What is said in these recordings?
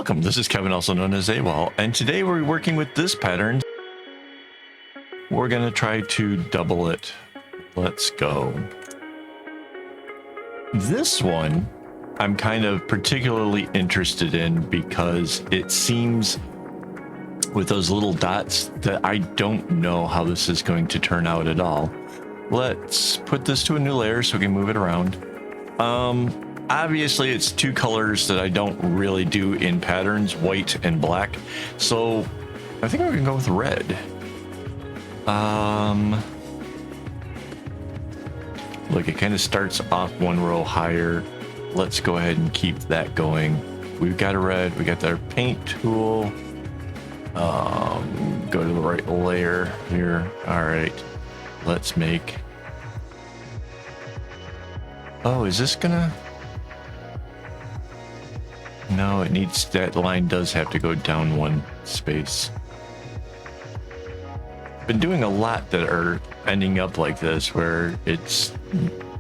Welcome, this is Kevin, also known as AWOL, and today we're working with this pattern. We're gonna try to double it. Let's go. This one I'm kind of particularly interested in because it seems with those little dots that I don't know how this is going to turn out at all. Let's put this to a new layer so we can move it around. Obviously it's two colors that I don't really do in patterns, white and black. So I think we're gonna go with red. Look, it kind of starts off one row higher. Let's go ahead and keep that going. We've got a red, we got our paint tool. Go to the right layer here. All right, let's make. Oh, is this gonna? No, it needs, that line does have to go down one space. Been doing a lot that are ending up like this where it's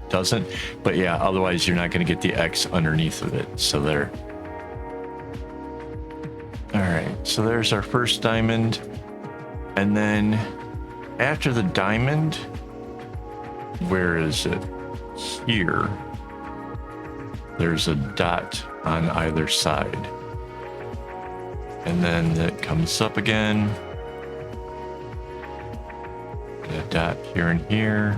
doesn't, but yeah, otherwise you're not going to get the X underneath of it. So there. All right, so there's our first diamond, and then after the diamond, where is it? Here. There's a dot on either side, and then it comes up again. A dot here and here.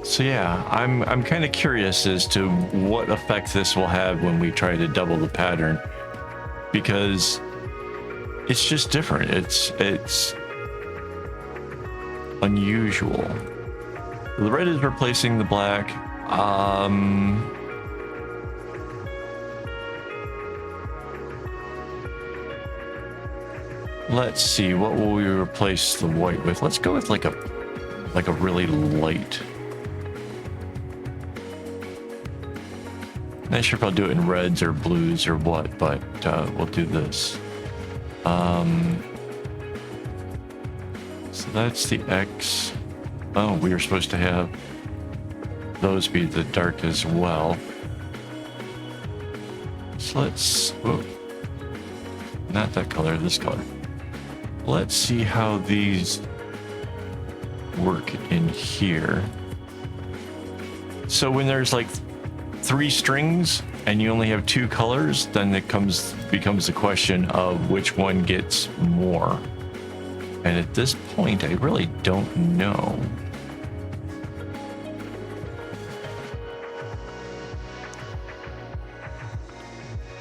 So yeah, I'm kind of curious as to what effect this will have when we try to double the pattern, because it's just different. It's unusual. The red is replacing the black. Let's see, what will we replace the white with? Let's go with like a really light. Not sure if I'll do it in reds or blues or what, but we'll do this. So that's the X. Oh, we were supposed to have those be the dark as well. So let's, whoa, not that color, this color. Let's see how these work in here. So when there's like 3 strings and you only have 2 colors, then it becomes the question of which one gets more. And at this point, I really don't know.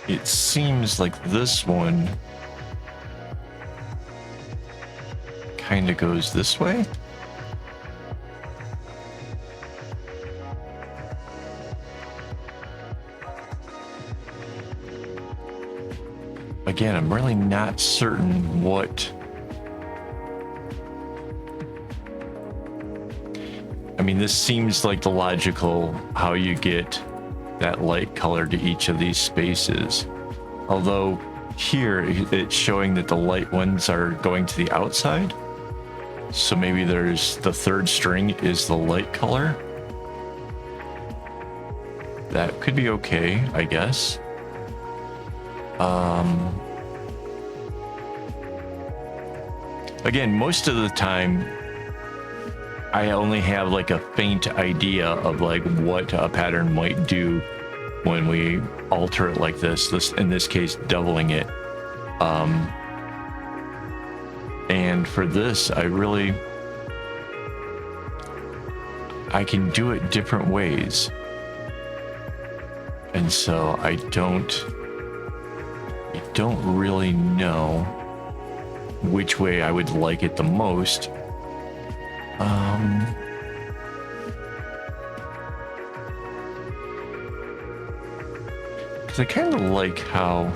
It seems like this one kind of goes this way. Again, I'm really not certain what. I mean, this seems like the logical how you get that light color to each of these spaces. Although here it's showing that the light ones are going to the outside. So maybe there's the 3rd string is the light color. That could be okay, I guess. Again, most of the time I only have like a faint idea of like what a pattern might do when we alter it like this, in this case, doubling it. And for this, I can do it different ways. And so I don't really know which way I would like it the most. Because I kind of like how,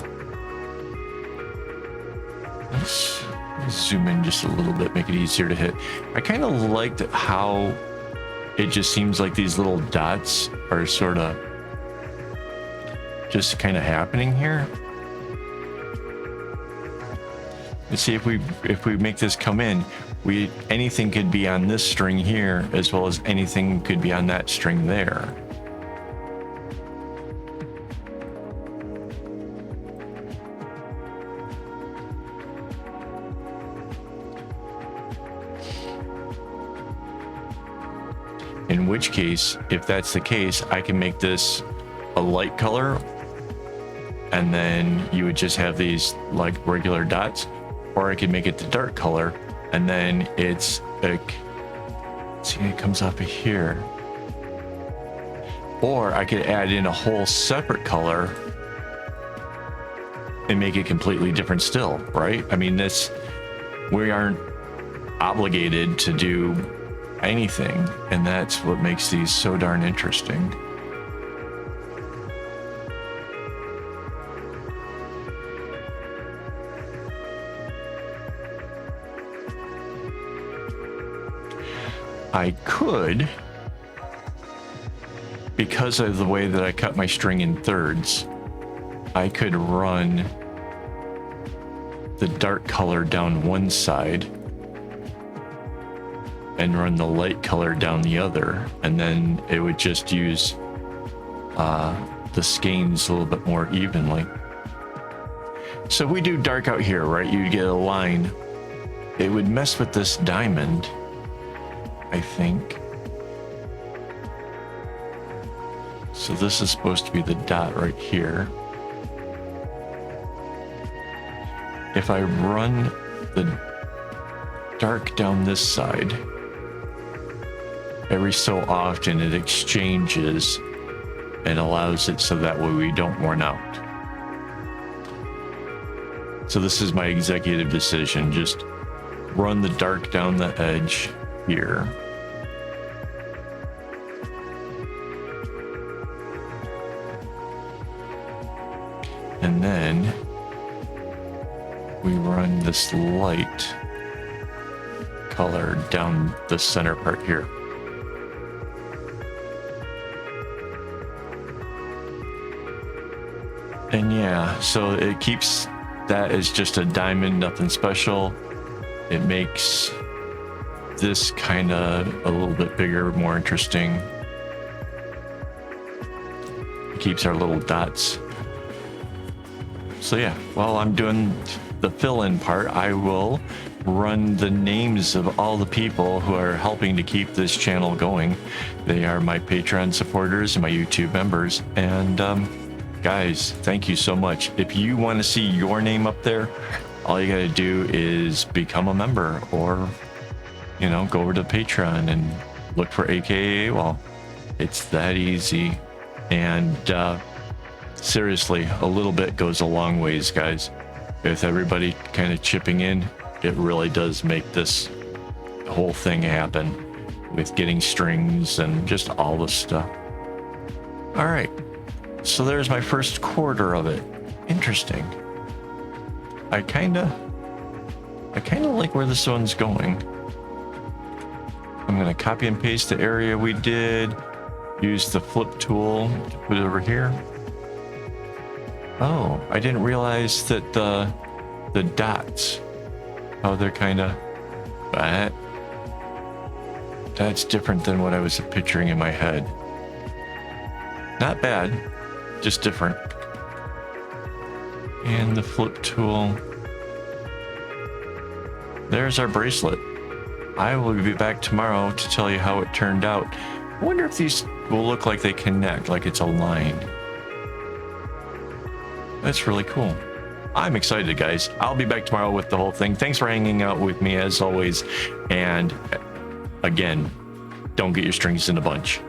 let's zoom in just a little bit, make it easier to hit. I kind of liked how it just seems like these little dots are sort of just kind of happening here. Let's see if we make this come in, anything could be on this string here as well as anything could be on that string there. In which case, if that's the case, I can make this a light color, and then you would just have these like regular dots, or I could make it the dark color, and then it's like, see, it comes up here. Or I could add in a whole separate color and make it completely different still, right? I mean, we aren't obligated to do anything, and that's what makes these so darn interesting. I could, because of the way that I cut my string in thirds, I could run the dark color down one side and run the light color down the other, and then it would just use the skeins a little bit more evenly. So if we do dark out here, right, you get a line. It would mess with this diamond, I think. So this is supposed to be the dot right here. If I run the dark down this side, every so often it exchanges and allows it so that way we don't run out. So this is my executive decision. Just run the dark down the edge here. And then we run this light color down the center part here. And yeah, so it keeps that as just a diamond, nothing special. It makes this kind of a little bit bigger, more interesting. It keeps our little dots. So yeah, while I'm doing the fill-in part, I will run the names of all the people who are helping to keep this channel going. They are my Patreon supporters and my YouTube members. And guys, thank you so much. If you want to see your name up there, all you got to do is become a member, or, you know, go over to Patreon and look for AKA. It's that easy. And seriously, a little bit goes a long ways, guys. With everybody kind of chipping in, it really does make this whole thing happen with getting strings and just all the stuff. All right, so there's my first quarter of it. Interesting. I kind of like where this one's going. I'm gonna copy and paste the area we did, use the flip tool to put it over here. Oh, I didn't realize that the dots, how they're kind of, that's different than what I was picturing in my head. Not bad, just different. And the flip tool. There's our bracelet. I will be back tomorrow to tell you how it turned out. I wonder if these will look like they connect, like it's a line. That's really cool. I'm excited, guys. I'll be back tomorrow with the whole thing. Thanks for hanging out with me as always. And again, don't get your strings in a bunch.